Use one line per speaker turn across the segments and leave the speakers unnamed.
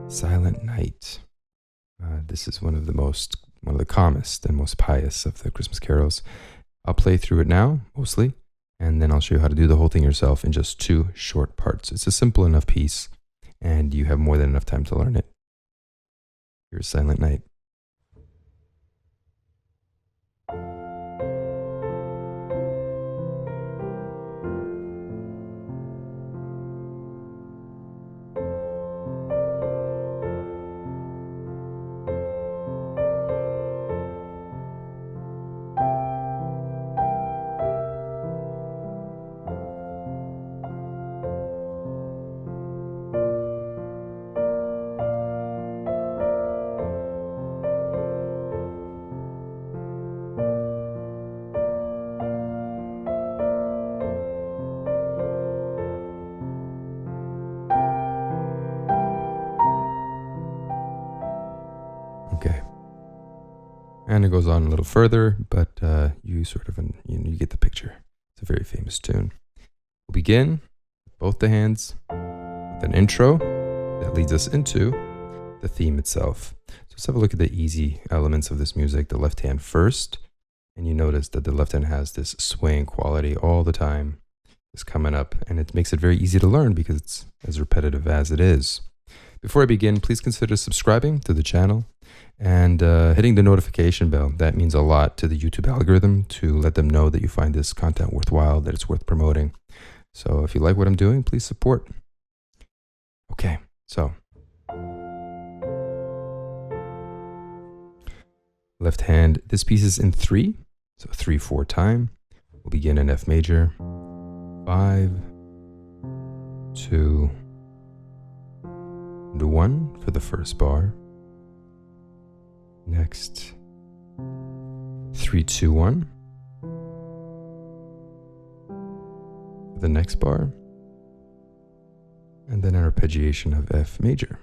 Silent Night. This is one of the calmest and most pious of the Christmas carols. I'll play through it now, mostly, and then I'll show you how to do the whole thing yourself in just 2 short parts. It's a simple enough piece, and you have more than enough time to learn it. Here's Silent Night. Okay. And it goes on a little further, but you get the picture. It's a very famous tune. We'll begin with both the hands with an intro that leads us into the theme itself. So let's have a look at the easy elements of this music. The left hand first, and you notice that the left hand has this swaying quality all the time. It's coming up, and it makes it very easy to learn because it's as repetitive as it is. Before I begin, please consider subscribing to the channel and hitting the notification bell. That means a lot to the YouTube algorithm to let them know that you find this content worthwhile, that it's worth promoting. So if you like what I'm doing, please support. Okay, so left hand, this piece is in 3, so 3/4 time. We'll begin in F major, 5, 2, and 1 for the first bar. Next, 3, 2, 1 for the next bar, and then an arpeggiation of F major.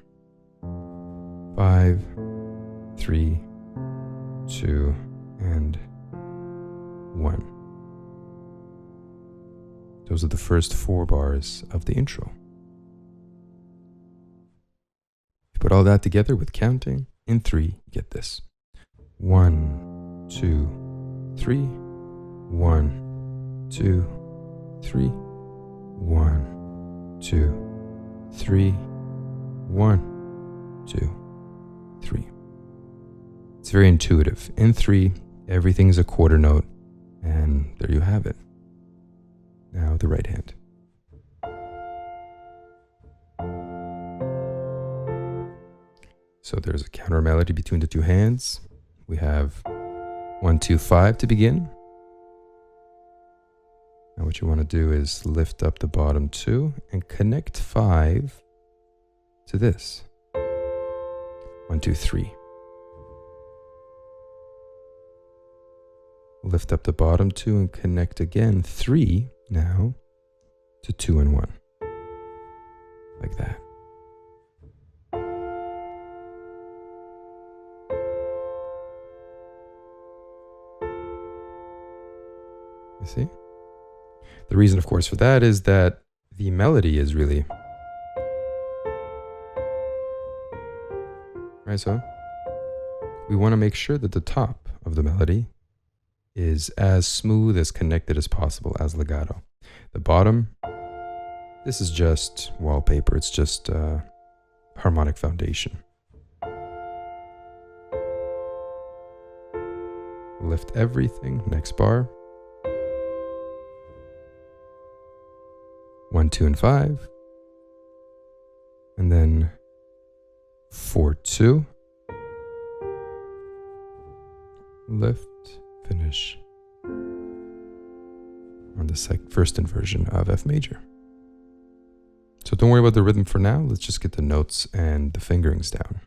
5, 3, 2, and 1. Those are the first 4 bars of the intro. You put all that together with counting. In 3, you get this. 1, 2, 3, 1, 2, 3, 1, 2, 3, 1, 2, 3. It's very intuitive. In 3, everything's a quarter note, and there you have it. Now the right hand. So there's a counter melody between the 2 hands. We have 1, 2, 5 to begin. Now what you want to do is lift up the bottom 2 and connect 5 to this. 1, 2, 3. Lift up the bottom 2 and connect again 3 now to 2 and 1. Like that. You see? The reason, of course, for that is that the melody is really... Right, so we want to make sure that the top of the melody is as smooth, as connected as possible, as legato. The bottom, this is just wallpaper. It's just harmonic foundation. Lift everything. Next bar. 1, 2, and 5. And then 4, 2. Lift, finish on the first inversion of F major. So don't worry about the rhythm for now. Let's just get the notes and the fingerings down.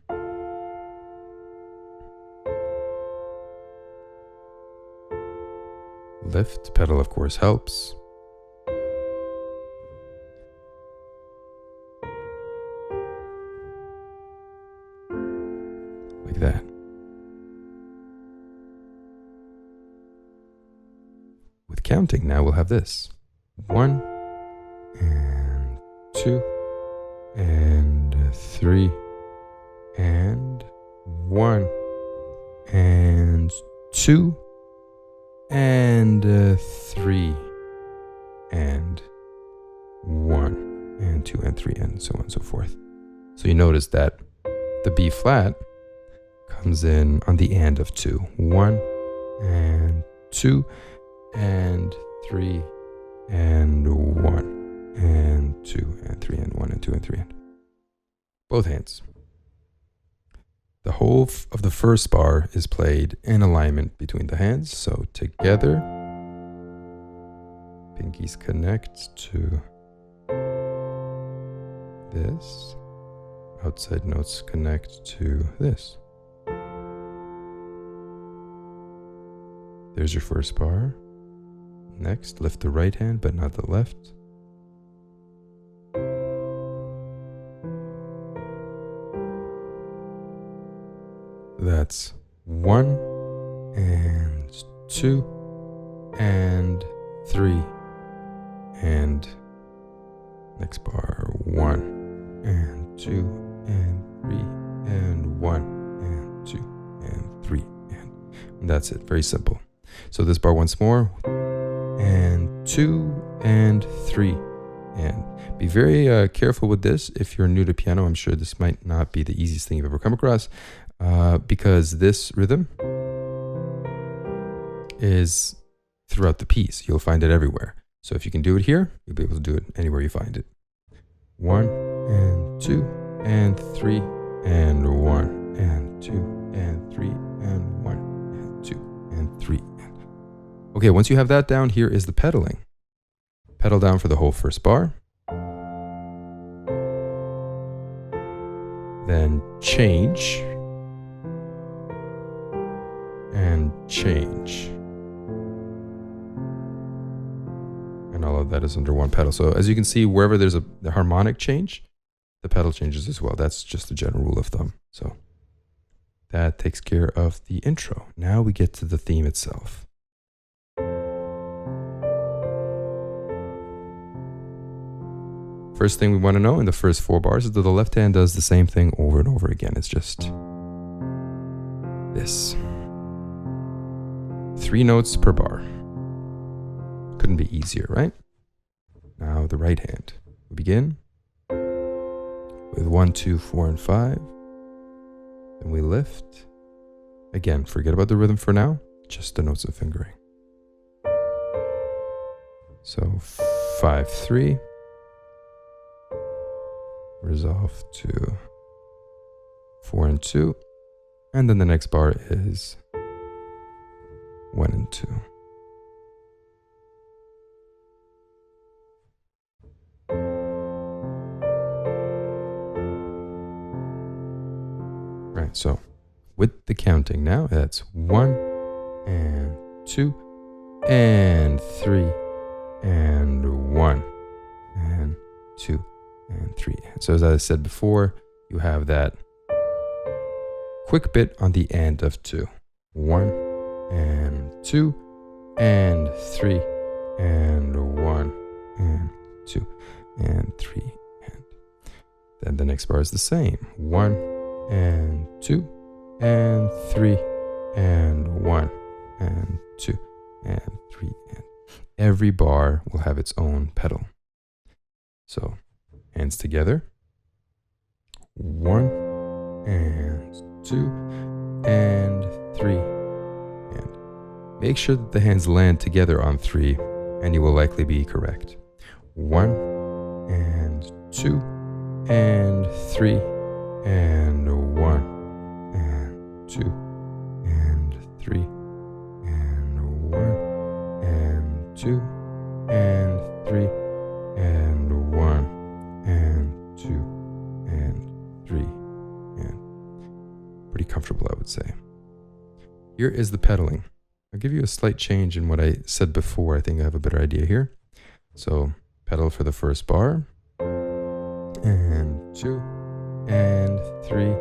Lift, pedal of course helps. Like that. With counting now we'll have this. 1 and 2 and 3 and 1 and 2 and 3 and 1 and 2 and 3 and so on and so forth. So you notice that the B flat comes in on the and of 2. 1 and 2 and 3 and 1 and 2 and 3 and 1 and 2 and 3 and both hands. The whole of the first bar is played in alignment between the hands. So together, pinkies connect to this. Outside notes connect to this. There's your first bar. Next, lift the right hand, but not the left. That's 1 and 2 and 3 and next bar 1 and 2 and 3 and 1 and 2 and 3 and that's it. Very simple. So this bar once more, and 2 and 3 and be very careful with this. If you're new to piano, I'm sure this might not be the easiest thing you've ever come across. Because this rhythm is throughout the piece. You'll find it everywhere. So if you can do it here, you'll be able to do it anywhere you find it. 1 and 2 and 3 and 1 and 2 and 3 and 1 and 2 and 3. Okay, once you have that down, here is the pedaling. Pedal down for the whole first bar. Then change. And change. And all of that is under one pedal. So as you can see, wherever there's the harmonic change, the pedal changes as well. That's just a general rule of thumb. So that takes care of the intro. Now we get to the theme itself. First thing we want to know in the first 4 bars is that the left hand does the same thing over and over again. It's just this. 3 notes per bar. Couldn't be easier, right? Now the right hand. We begin with 1, 2, 4, and 5. Then we lift. Again, forget about the rhythm for now. Just the notes and fingering. So 5, 3. Resolve to 4 and 2. And then the next bar is 1 and 2. Right, so with the counting now, that's 1 and 2 and 3 and 1 and 2 and 3. So as I said before, you have that quick bit on the end of 2. 1 and 2 and 3 and 1 and 2 and 3 and then the next bar is the same. 1 and 2 and 3 and 1 and 2 and 3 and every bar will have its own pedal. So hands together. 1 and 2 and 3 and make sure that the hands land together on 3 and you will likely be correct. 1 and 2 and 3 and 1 and 2 and 3 and 1 and 2 and 3 and 1 and 2 and 3 and pretty comfortable, I would say. Here is the pedaling. I'll give you a slight change in what I said before. I think I have a better idea here. So pedal for the first bar and 2 and 3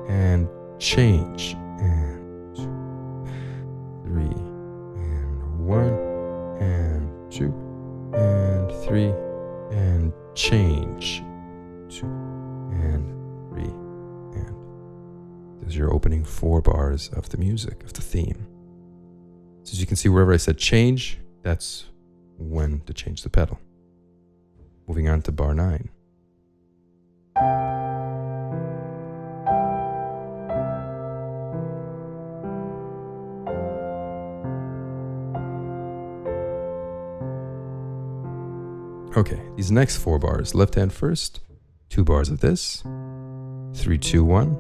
and change and 2 3 and 1 and 2 and 3 and change 2 and 3 and Those are your opening 4 bars of the music, of the theme. So as you can see, wherever I said change, that's when to change the pedal. Moving on to bar 9. Okay, these next 4 bars, left hand first, 2 bars of this, 3, 2, 1,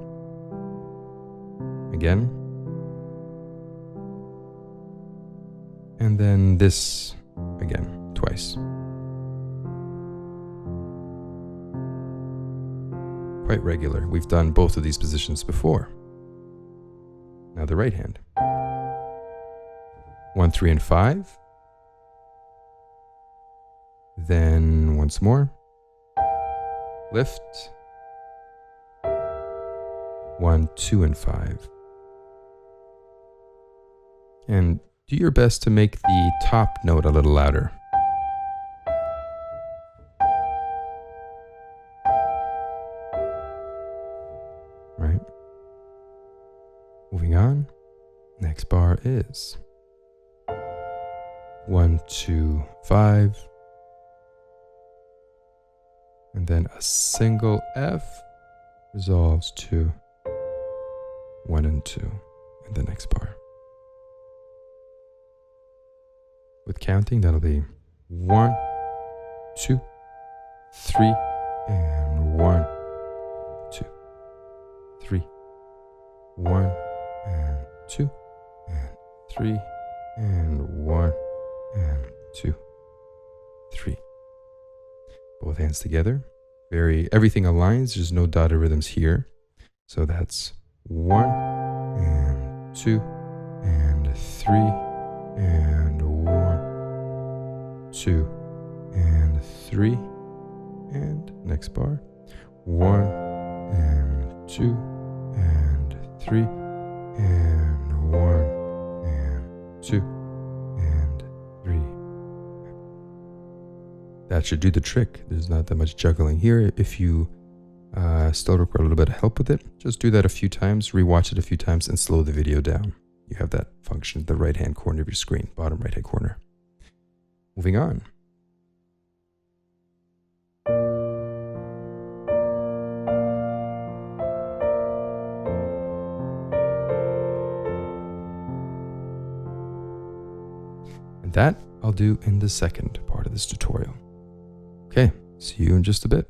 again, and then this again, twice. Quite regular. We've done both of these positions before. Now the right hand. 1, 3, and 5. Then once more. Lift. 1, 2, and 5. And do your best to make the top note a little louder. Right? Moving on. Next bar is 1, 2, 5. And then a single F resolves to 1 and 2 in the next bar. With counting, that'll be 1, 2, 3, and 1, 2, 3, 1, and 2, and 3, and 1, and 2, 3. Both hands together. Everything aligns. There's no dotted rhythms here. So that's 1, and 2, and 3, and 1, 2, and 3, and next bar. 1, and 2, and 3, and 1, and 2, and 3. That should do the trick. There's not that much juggling here. If you still require a little bit of help with it, just do that a few times, rewatch it a few times, and slow the video down. You have that function at the right-hand corner of your screen, bottom right-hand corner. Moving on. And that I'll do in the second part of this tutorial. Okay, see you in just a bit.